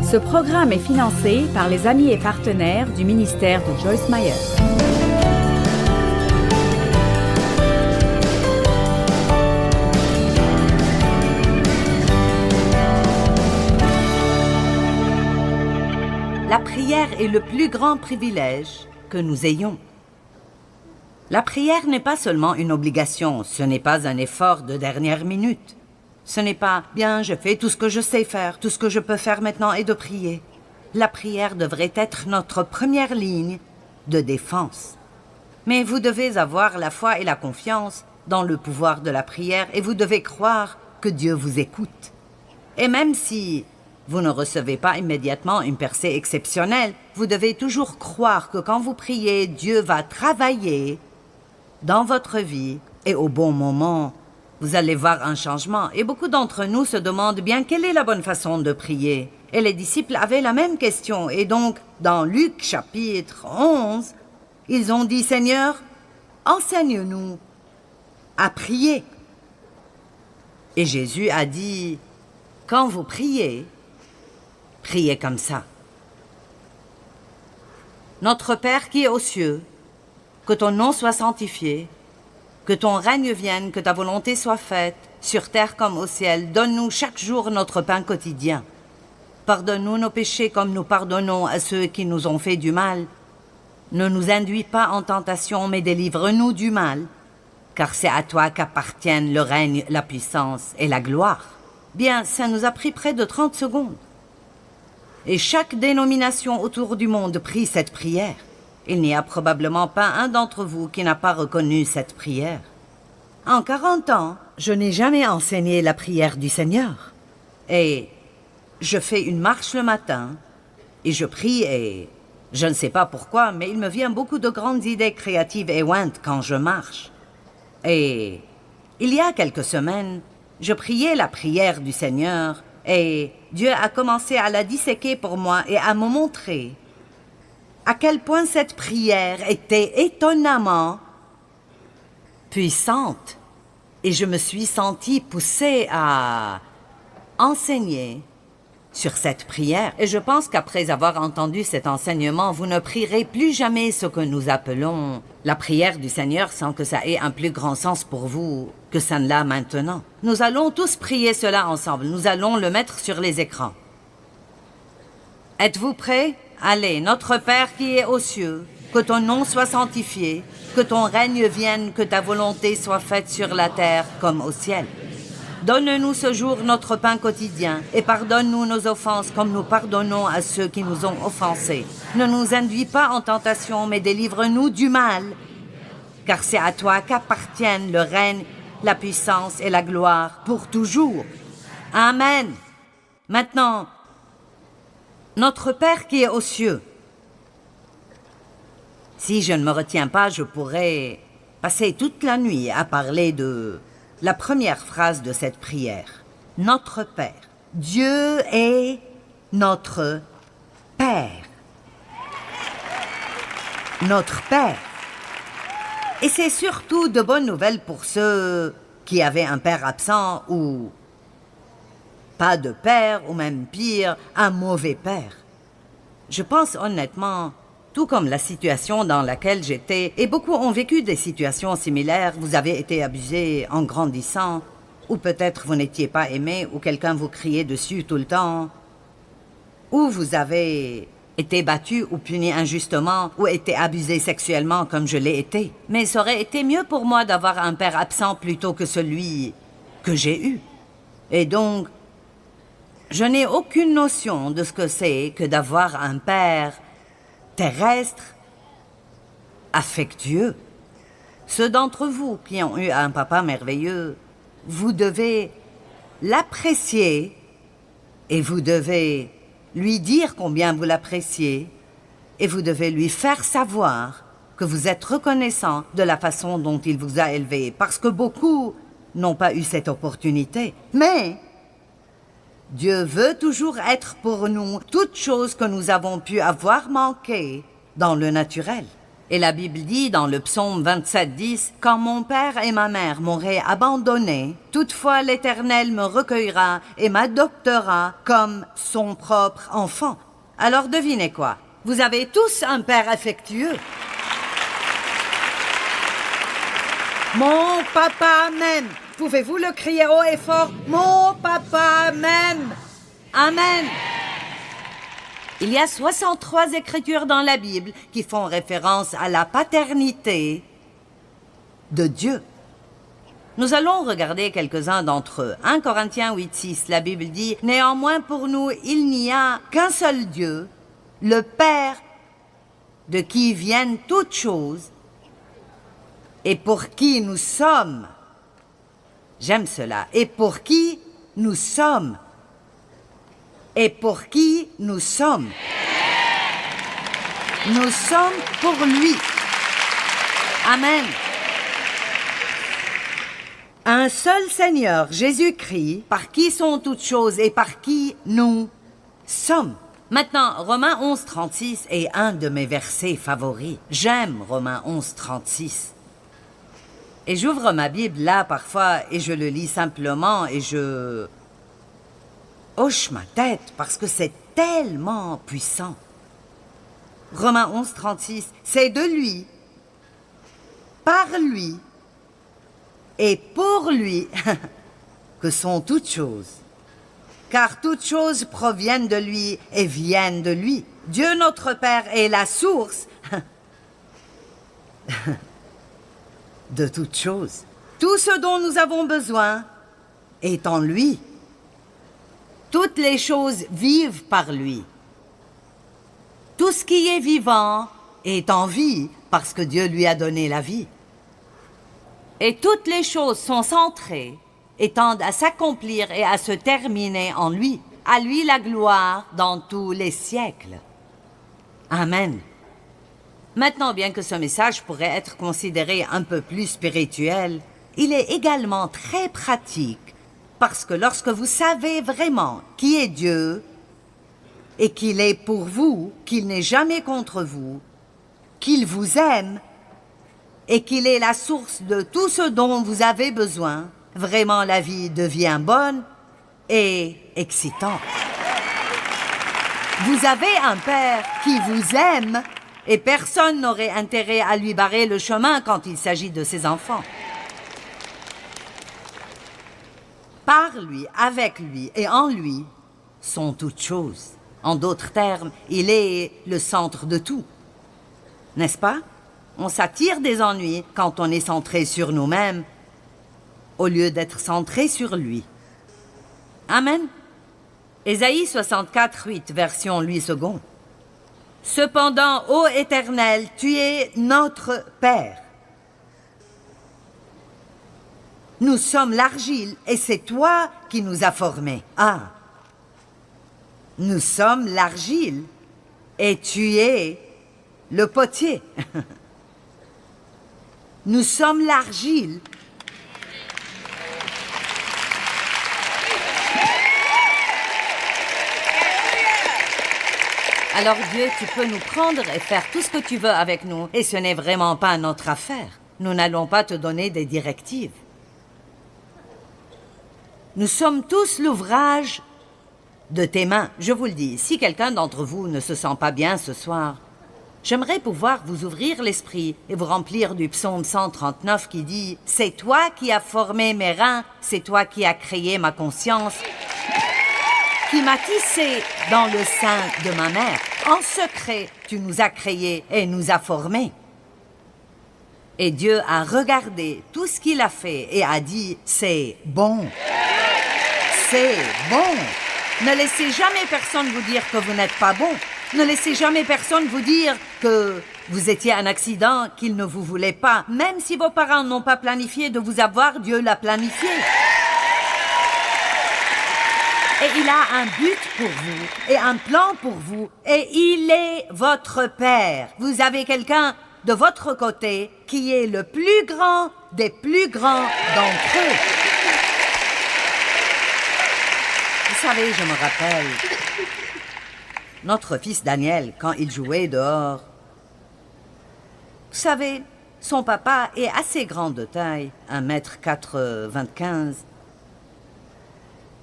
Ce programme est financé par les amis et partenaires du ministère de Joyce Meyer. La prière est le plus grand privilège que nous ayons. La prière n'est pas seulement une obligation, ce n'est pas un effort de dernière minute. Ce n'est pas « bien, je fais tout ce que je sais faire, tout ce que je peux faire maintenant est de prier ». La prière devrait être notre première ligne de défense. Mais vous devez avoir la foi et la confiance dans le pouvoir de la prière et vous devez croire que Dieu vous écoute. Et même si vous ne recevez pas immédiatement une percée exceptionnelle, vous devez toujours croire que quand vous priez, Dieu va travailler dans votre vie et au bon moment, vous allez voir un changement. Et beaucoup d'entre nous se demandent bien quelle est la bonne façon de prier. Et les disciples avaient la même question. Et donc, dans Luc chapitre 11, ils ont dit « Seigneur, enseigne-nous à prier. » Et Jésus a dit « Quand vous priez, priez comme ça. Notre Père qui est aux cieux, que ton nom soit sanctifié, que ton règne vienne, que ta volonté soit faite, sur terre comme au ciel. Donne-nous chaque jour notre pain quotidien. Pardonne-nous nos péchés comme nous pardonnons à ceux qui nous ont fait du mal. Ne nous induis pas en tentation, mais délivre-nous du mal, car c'est à toi qu'appartiennent le règne, la puissance et la gloire. » Bien, ça nous a pris près de 30 secondes. Et chaque dénomination autour du monde prie cette prière. Il n'y a probablement pas un d'entre vous qui n'a pas reconnu cette prière. En 40 ans, je n'ai jamais enseigné la prière du Seigneur. Et je fais une marche le matin, et je prie, et je ne sais pas pourquoi, mais il me vient beaucoup de grandes idées créatives et ointes quand je marche. Et il y a quelques semaines, je priais la prière du Seigneur, et Dieu a commencé à la disséquer pour moi et à me montrer à quel point cette prière était étonnamment puissante. Et je me suis sentie poussée à enseigner sur cette prière. Et je pense qu'après avoir entendu cet enseignement, vous ne prierez plus jamais ce que nous appelons la prière du Seigneur sans que ça ait un plus grand sens pour vous que ça ne l'a maintenant. Nous allons tous prier cela ensemble. Nous allons le mettre sur les écrans. Êtes-vous prêts? Allez, notre Père qui est aux cieux, que ton nom soit sanctifié, que ton règne vienne, que ta volonté soit faite sur la terre comme au ciel. Donne-nous ce jour notre pain quotidien et pardonne-nous nos offenses comme nous pardonnons à ceux qui nous ont offensés. Ne nous induis pas en tentation, mais délivre-nous du mal, car c'est à toi qu'appartiennent le règne, la puissance et la gloire pour toujours. Amen. Maintenant, notre Père qui est aux cieux. Si je ne me retiens pas, je pourrais passer toute la nuit à parler de la première phrase de cette prière. Notre Père. Dieu est notre Père. Notre Père. Et c'est surtout de bonnes nouvelles pour ceux qui avaient un père absent ou pas de père, ou même pire, un mauvais père. Je pense honnêtement, tout comme la situation dans laquelle j'étais, et beaucoup ont vécu des situations similaires, vous avez été abusé en grandissant, ou peut-être vous n'étiez pas aimé, ou quelqu'un vous criait dessus tout le temps, ou vous avez été battu ou puni injustement, ou été abusé sexuellement comme je l'ai été. Mais ça aurait été mieux pour moi d'avoir un père absent plutôt que celui que j'ai eu. Et donc, je n'ai aucune notion de ce que c'est que d'avoir un père terrestre, affectueux. Ceux d'entre vous qui ont eu un papa merveilleux, vous devez l'apprécier et vous devez lui dire combien vous l'appréciez et vous devez lui faire savoir que vous êtes reconnaissant de la façon dont il vous a élevé, parce que beaucoup n'ont pas eu cette opportunité. Mais Dieu veut toujours être pour nous toutes choses que nous avons pu avoir manquées dans le naturel. Et la Bible dit dans le psaume 27:10, « Quand mon père et ma mère m'auraient abandonné, toutefois l'Éternel me recueillera et m'adoptera comme son propre enfant. » Alors devinez quoi? Vous avez tous un père affectueux. Mon papa m'aime. Pouvez-vous le crier haut et fort? Mon papa m'aime. Amen. Il y a 63 écritures dans la Bible qui font référence à la paternité de Dieu. Nous allons regarder quelques-uns d'entre eux. 1 Corinthiens 8:6, la Bible dit « Néanmoins pour nous, il n'y a qu'un seul Dieu, le Père, de qui viennent toutes choses, et pour qui nous sommes. » J'aime cela. « Et pour qui nous sommes. » Et pour qui nous sommes. Nous sommes pour lui. Amen. Un seul Seigneur, Jésus-Christ, par qui sont toutes choses et par qui nous sommes. Maintenant, Romains 11:36 est un de mes versets favoris. J'aime Romains 11:36. Et j'ouvre ma Bible là parfois et je le lis simplement et je hoche ma tête parce que c'est tellement puissant. Romains 11:36, c'est de lui, par lui et pour lui que sont toutes choses. Car toutes choses proviennent de lui et viennent de lui. Dieu notre Père est la source de toutes choses. Tout ce dont nous avons besoin est en lui. Toutes les choses vivent par lui. Tout ce qui est vivant est en vie parce que Dieu lui a donné la vie. Et toutes les choses sont centrées et tendent à s'accomplir et à se terminer en lui. À lui la gloire dans tous les siècles. Amen. Maintenant, bien que ce message pourrait être considéré un peu plus spirituel, il est également très pratique. Parce que lorsque vous savez vraiment qui est Dieu et qu'il est pour vous, qu'il n'est jamais contre vous, qu'il vous aime et qu'il est la source de tout ce dont vous avez besoin, vraiment la vie devient bonne et excitante. Vous avez un Père qui vous aime et personne n'aurait intérêt à lui barrer le chemin quand il s'agit de ses enfants. Par lui, avec lui et en lui sont toutes choses. En d'autres termes, il est le centre de tout. N'est-ce pas? On s'attire des ennuis quand on est centré sur nous-mêmes au lieu d'être centré sur lui. Amen. Ésaïe 64:8, version Louis II. Cependant, ô Éternel, tu es notre Père. Nous sommes l'argile et c'est toi qui nous as formés. Ah! Nous sommes l'argile et tu es le potier. Nous sommes l'argile. Alors Dieu, tu peux nous prendre et faire tout ce que tu veux avec nous. Et ce n'est vraiment pas notre affaire. Nous n'allons pas te donner des directives. Nous sommes tous l'ouvrage de tes mains. Je vous le dis, si quelqu'un d'entre vous ne se sent pas bien ce soir, j'aimerais pouvoir vous ouvrir l'esprit et vous remplir du psaume 139 qui dit « C'est toi qui as formé mes reins, c'est toi qui as créé ma conscience, qui m'as tissé dans le sein de ma mère. En secret, tu nous as créés et nous as formés. » Et Dieu a regardé tout ce qu'il a fait et a dit « C'est bon. C'est bon. » Ne laissez jamais personne vous dire que vous n'êtes pas bon. Ne laissez jamais personne vous dire que vous étiez un accident, qu'il ne vous voulait pas. Même si vos parents n'ont pas planifié de vous avoir, Dieu l'a planifié. Et il a un but pour vous et un plan pour vous. Et il est votre Père. Vous avez quelqu'un de votre côté qui est le plus grand des plus grands d'entre eux. Vous savez, je me rappelle, notre fils Daniel, quand il jouait dehors, Vous savez, son papa est assez grand de taille, 1,95 m,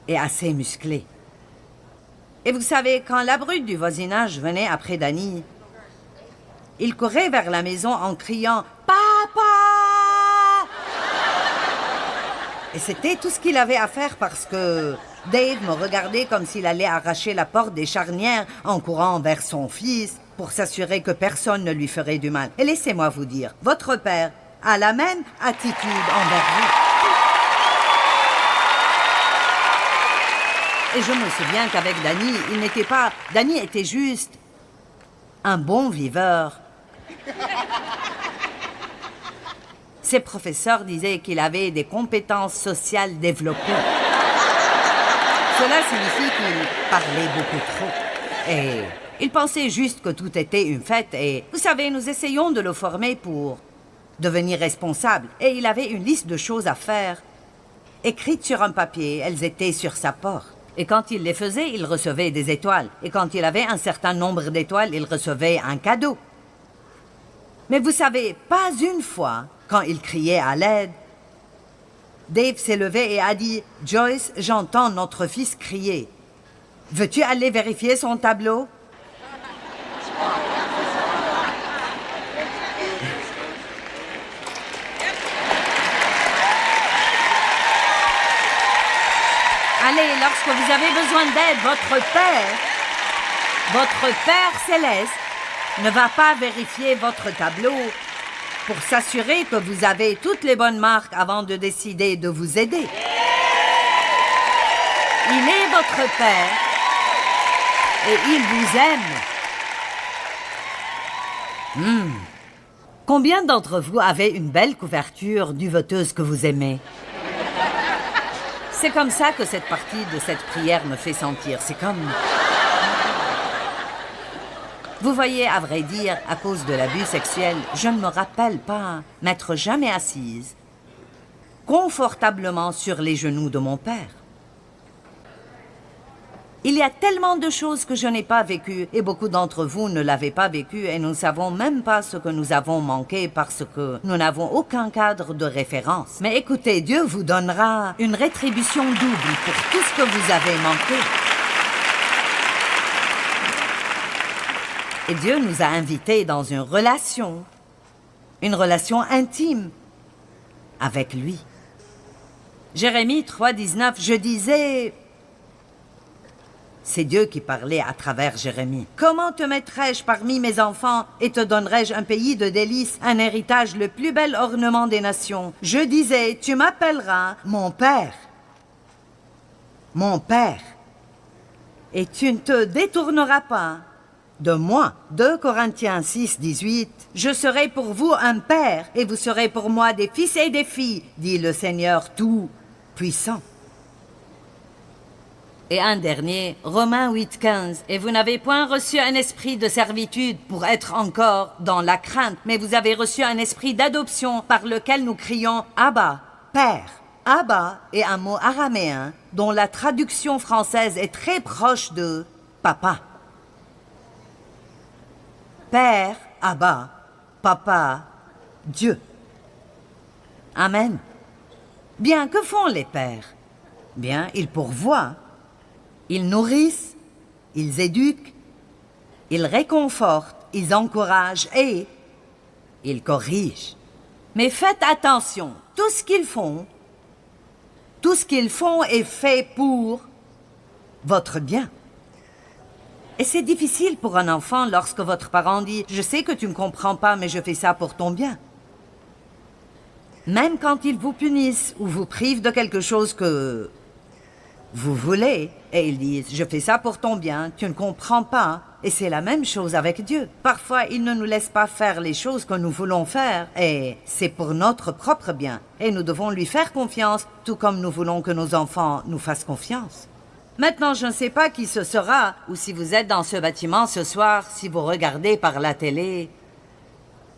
et assez musclé. Et vous savez, quand la brute du voisinage venait après Danny, il courait vers la maison en criant « Papa !» Et c'était tout ce qu'il avait à faire parce que Dave me regardait comme s'il allait arracher la porte des charnières en courant vers son fils pour s'assurer que personne ne lui ferait du mal. Et laissez-moi vous dire, votre père a la même attitude envers vous. Et je me souviens qu'avec Danny, il n'était pas... Danny était juste un bon viveur. Ses professeurs disaient qu'il avait des compétences sociales développées. Cela signifie qu'il parlait beaucoup trop. Et il pensait juste que tout était une fête. Et vous savez, nous essayons de le former pour devenir responsable. Et il avait une liste de choses à faire, écrites sur un papier. Elles étaient sur sa porte. Et quand il les faisait, il recevait des étoiles. Et quand il avait un certain nombre d'étoiles, il recevait un cadeau. Mais vous savez, pas une fois, quand il criait à l'aide, Dave s'est levé et a dit « Joyce, j'entends notre fils crier. Veux-tu aller vérifier son tableau? » Allez, lorsque vous avez besoin d'aide, votre Père céleste, ne va pas vérifier votre tableau pour s'assurer que vous avez toutes les bonnes marques avant de décider de vous aider. Il est votre Père et il vous aime. Combien d'entre vous avez une belle couverture duveteuse que vous aimez? C'est comme ça que cette partie de cette prière me fait sentir. C'est comme... Vous voyez, à vrai dire, à cause de l'abus sexuel, je ne me rappelle pas m'être jamais assise confortablement sur les genoux de mon père. Il y a tellement de choses que je n'ai pas vécues et beaucoup d'entre vous ne l'avez pas vécu et nous ne savons même pas ce que nous avons manqué parce que nous n'avons aucun cadre de référence. Mais écoutez, Dieu vous donnera une rétribution double pour tout ce que vous avez manqué. Et Dieu nous a invités dans une relation intime avec lui. Jérémie 3,19, je disais... C'est Dieu qui parlait à travers Jérémie. « Comment te mettrais-je parmi mes enfants et te donnerais-je un pays de délices, un héritage, le plus bel ornement des nations? Je disais, tu m'appelleras mon Père, et tu ne te détourneras pas de moi. » 2 Corinthiens 6, 18. « Je serai pour vous un père, et vous serez pour moi des fils et des filles, dit le Seigneur Tout-Puissant. » Et un dernier, Romains 8, 15. « Et vous n'avez point reçu un esprit de servitude pour être encore dans la crainte, mais vous avez reçu un esprit d'adoption par lequel nous crions « Abba, Père ». Abba est un mot araméen dont la traduction française est très proche de « papa ». Père, Abba, Papa, Dieu. Amen. Bien, que font les pères? Bien, ils pourvoient. Ils nourrissent, ils éduquent, ils réconfortent, ils encouragent et ils corrigent. Mais faites attention, tout ce qu'ils font est fait pour votre bien. Et c'est difficile pour un enfant lorsque votre parent dit « Je sais que tu ne comprends pas, mais je fais ça pour ton bien. » Même quand ils vous punissent ou vous privent de quelque chose que vous voulez, et ils disent « Je fais ça pour ton bien, tu ne comprends pas. » Et c'est la même chose avec Dieu. Parfois, il ne nous laisse pas faire les choses que nous voulons faire, et c'est pour notre propre bien. Et nous devons lui faire confiance, tout comme nous voulons que nos enfants nous fassent confiance. Maintenant, je ne sais pas qui ce sera, ou si vous êtes dans ce bâtiment ce soir, si vous regardez par la télé.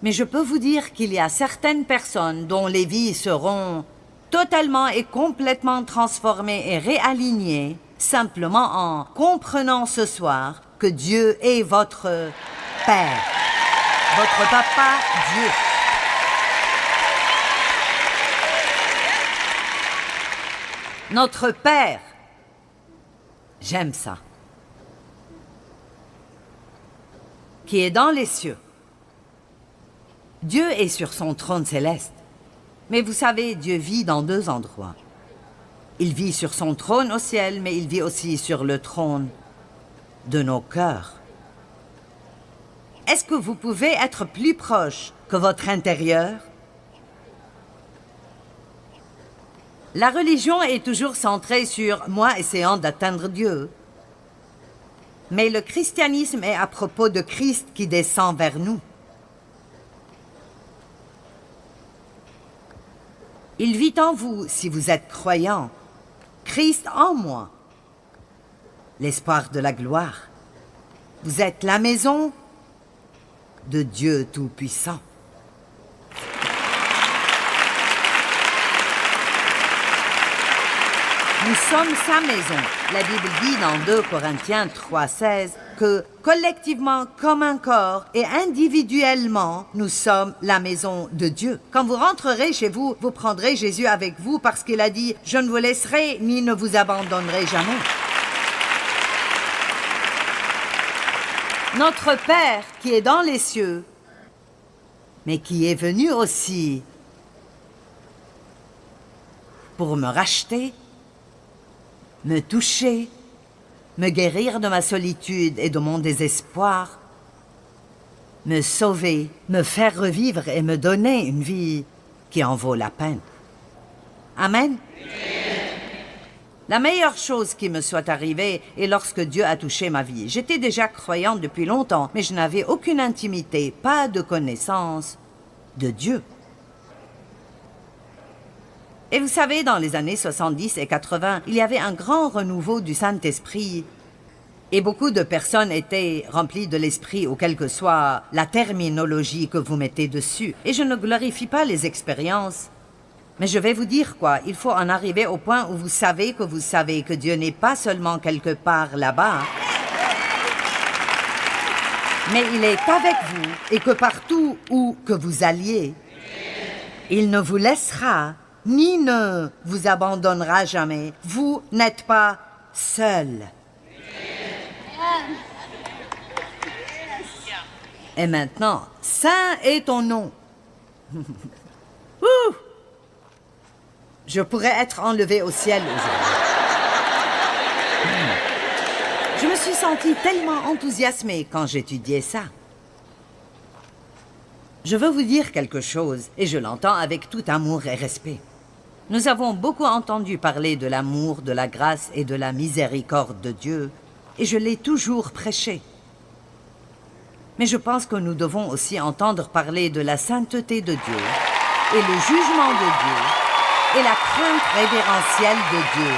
Mais je peux vous dire qu'il y a certaines personnes dont les vies seront totalement et complètement transformées et réalignées, simplement en comprenant ce soir que Dieu est votre Père, votre Papa Dieu. Notre Père. J'aime ça. Qui est dans les cieux. Dieu est sur son trône céleste. Mais vous savez, Dieu vit dans deux endroits. Il vit sur son trône au ciel, mais il vit aussi sur le trône de nos cœurs. Est-ce que vous pouvez être plus proche que votre intérieur? La religion est toujours centrée sur moi essayant d'atteindre Dieu. Mais le christianisme est à propos de Christ qui descend vers nous. Il vit en vous si vous êtes croyant. Christ en moi. L'espoir de la gloire. Vous êtes la maison de Dieu Tout-Puissant. Nous sommes sa maison. La Bible dit dans 2 Corinthiens 3,16 que collectivement, comme un corps et individuellement, nous sommes la maison de Dieu. Quand vous rentrerez chez vous, vous prendrez Jésus avec vous parce qu'il a dit « Je ne vous laisserai ni ne vous abandonnerai jamais ». Notre Père qui est dans les cieux, mais qui est venu aussi pour me racheter, me toucher, me guérir de ma solitude et de mon désespoir, me sauver, me faire revivre et me donner une vie qui en vaut la peine. Amen. La meilleure chose qui me soit arrivée est lorsque Dieu a touché ma vie. J'étais déjà croyante depuis longtemps, mais je n'avais aucune intimité, pas de connaissance de Dieu. Et vous savez, dans les années 70 et 80, il y avait un grand renouveau du Saint-Esprit. Et beaucoup de personnes étaient remplies de l'Esprit, ou quelle que soit la terminologie que vous mettez dessus. Et je ne glorifie pas les expériences. Mais je vais vous dire quoi, il faut en arriver au point où vous savez que Dieu n'est pas seulement quelque part là-bas, mais il est avec vous et que partout où que vous alliez, il ne vous laissera ni ne vous abandonnera jamais. Vous n'êtes pas seul. Et maintenant, saint est ton nom. Ouh! Je pourrais être enlevé au ciel aujourd'hui. Je me suis sentie tellement enthousiasmée quand j'étudiais ça. Je veux vous dire quelque chose, et je l'entends avec tout amour et respect. Nous avons beaucoup entendu parler de l'amour, de la grâce et de la miséricorde de Dieu, et je l'ai toujours prêché. Mais je pense que nous devons aussi entendre parler de la sainteté de Dieu, et le jugement de Dieu, et la crainte révérentielle de Dieu.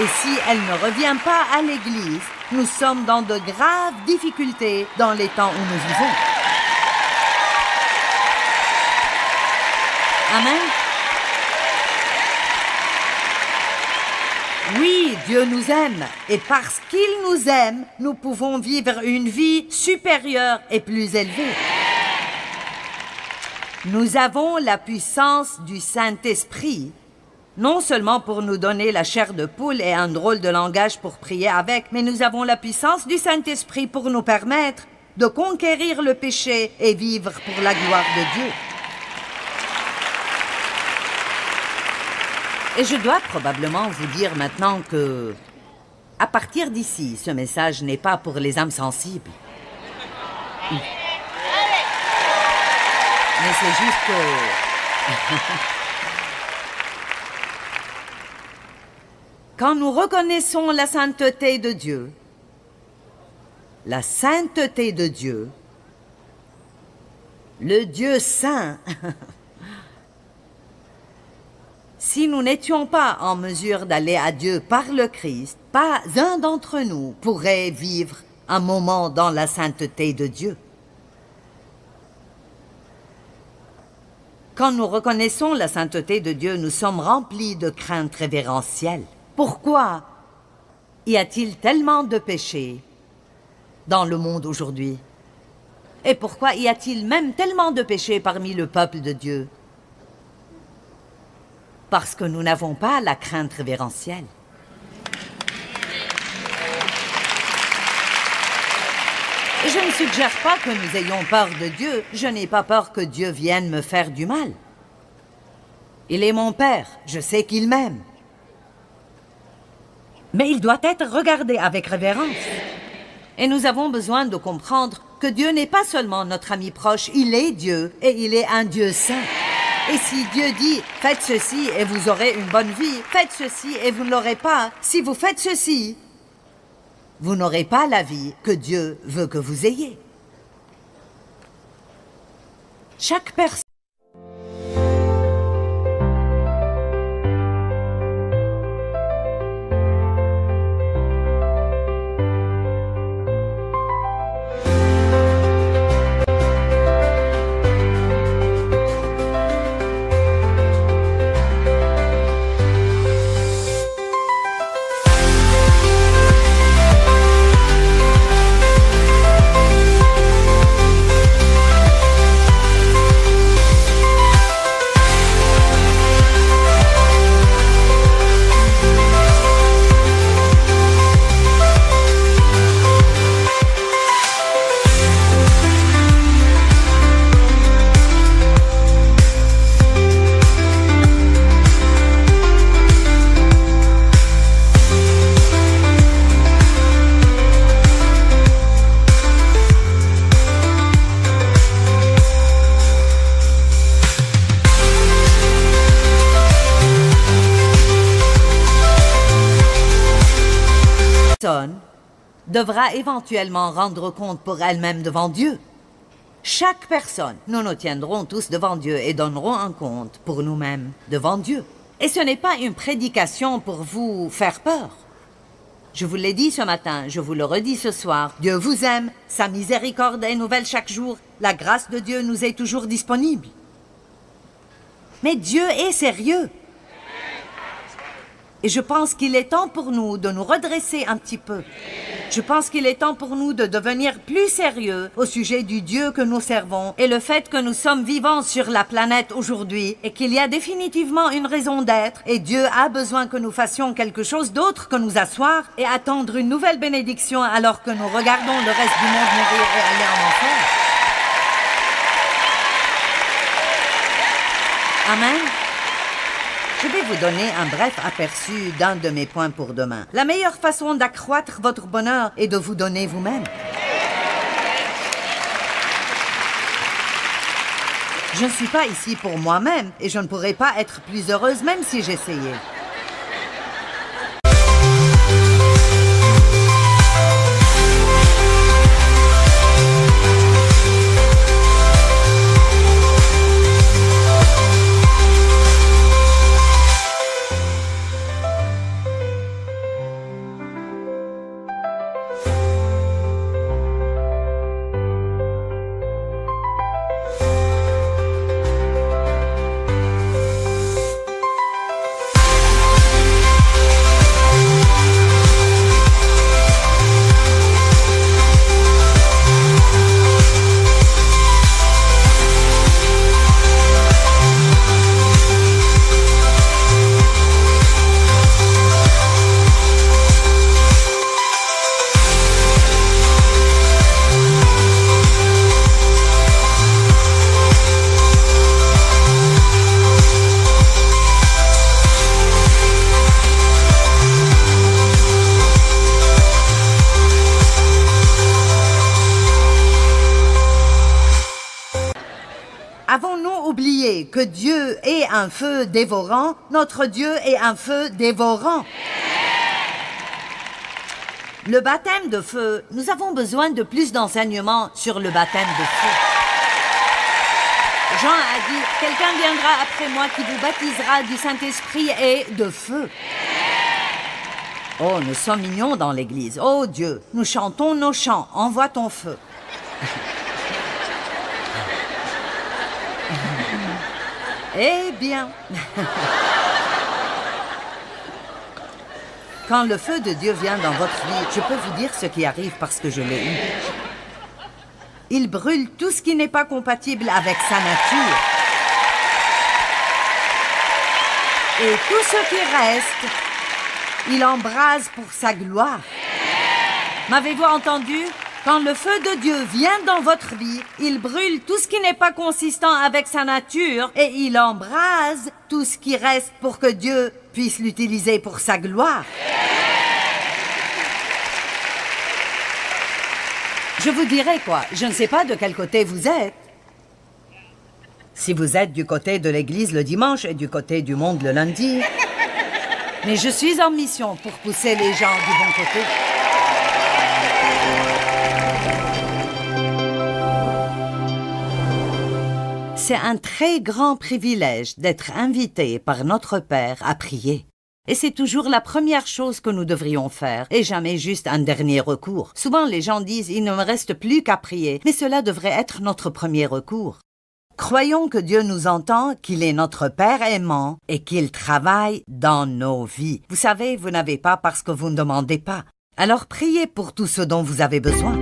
Et si elle ne revient pas à l'Église, nous sommes dans de graves difficultés dans les temps où nous vivons. Amen. Oui, Dieu nous aime, et parce qu'il nous aime, nous pouvons vivre une vie supérieure et plus élevée. Nous avons la puissance du Saint-Esprit, non seulement pour nous donner la chair de poule et un drôle de langage pour prier avec, mais nous avons la puissance du Saint-Esprit pour nous permettre de conquérir le péché et vivre pour la gloire de Dieu. Et je dois probablement vous dire maintenant que, à partir d'ici, ce message n'est pas pour les âmes sensibles. Mais c'est juste que... Quand nous reconnaissons la sainteté de Dieu, le Dieu saint, si nous n'étions pas en mesure d'aller à Dieu par le Christ, pas un d'entre nous pourrait vivre un moment dans la sainteté de Dieu. Quand nous reconnaissons la sainteté de Dieu, nous sommes remplis de crainte révérentielle. Pourquoi y a-t-il tellement de péchés dans le monde aujourd'hui? Et pourquoi y a-t-il même tellement de péchés parmi le peuple de Dieu? Parce que nous n'avons pas la crainte révérentielle. Je ne suggère pas que nous ayons peur de Dieu. Je n'ai pas peur que Dieu vienne me faire du mal. Il est mon Père. Je sais qu'il m'aime. Mais il doit être regardé avec révérence. Et nous avons besoin de comprendre que Dieu n'est pas seulement notre ami proche, il est Dieu et il est un Dieu saint. Et si Dieu dit « Faites ceci et vous aurez une bonne vie, faites ceci et vous ne l'aurez pas. Si vous faites ceci, vous n'aurez pas la vie que Dieu veut que vous ayez. » Chaque personne devra éventuellement rendre compte pour elle-même devant Dieu. Chaque personne, nous nous tiendrons tous devant Dieu et donnerons un compte pour nous-mêmes devant Dieu. Et ce n'est pas une prédication pour vous faire peur. Je vous l'ai dit ce matin, je vous le redis ce soir. Dieu vous aime, sa miséricorde est nouvelle chaque jour. La grâce de Dieu nous est toujours disponible. Mais Dieu est sérieux. Et je pense qu'il est temps pour nous de nous redresser un petit peu. Je pense qu'il est temps pour nous de devenir plus sérieux au sujet du Dieu que nous servons et le fait que nous sommes vivants sur la planète aujourd'hui et qu'il y a définitivement une raison d'être et Dieu a besoin que nous fassions quelque chose d'autre que nous asseoir et attendre une nouvelle bénédiction alors que nous regardons le reste du monde mourir et aller en enfer. Amen. Je vais vous donner un bref aperçu d'un de mes points pour demain. La meilleure façon d'accroître votre bonheur est de vous donner vous-même. Je ne suis pas ici pour moi-même et je ne pourrais pas être plus heureuse même si j'essayais. Avons-nous oublié que Dieu est un feu dévorant? Notre Dieu est un feu dévorant. Le baptême de feu, nous avons besoin de plus d'enseignements sur le baptême de feu. Jean a dit, quelqu'un viendra après moi qui vous baptisera du Saint-Esprit et de feu. Oh, nous sommes mignons dans l'église. Oh Dieu, nous chantons nos chants. Envoie ton feu. Eh bien, quand le feu de Dieu vient dans votre vie, je peux vous dire ce qui arrive parce que je l'ai eu. Il brûle tout ce qui n'est pas compatible avec sa nature. Et tout ce qui reste, il embrase pour sa gloire. M'avez-vous entendu? Quand le feu de Dieu vient dans votre vie, il brûle tout ce qui n'est pas consistant avec sa nature et il embrase tout ce qui reste pour que Dieu puisse l'utiliser pour sa gloire. Je vous dirai quoi, je ne sais pas de quel côté vous êtes. Si vous êtes du côté de l'église le dimanche et du côté du monde le lundi. Mais je suis en mission pour pousser les gens du bon côté. C'est un très grand privilège d'être invité par notre Père à prier. Et c'est toujours la première chose que nous devrions faire, et jamais juste un dernier recours. Souvent les gens disent « il ne me reste plus qu'à prier », mais cela devrait être notre premier recours. Croyons que Dieu nous entend, qu'il est notre Père aimant et qu'il travaille dans nos vies. Vous savez, vous n'avez pas parce que vous ne demandez pas. Alors priez pour tout ce dont vous avez besoin.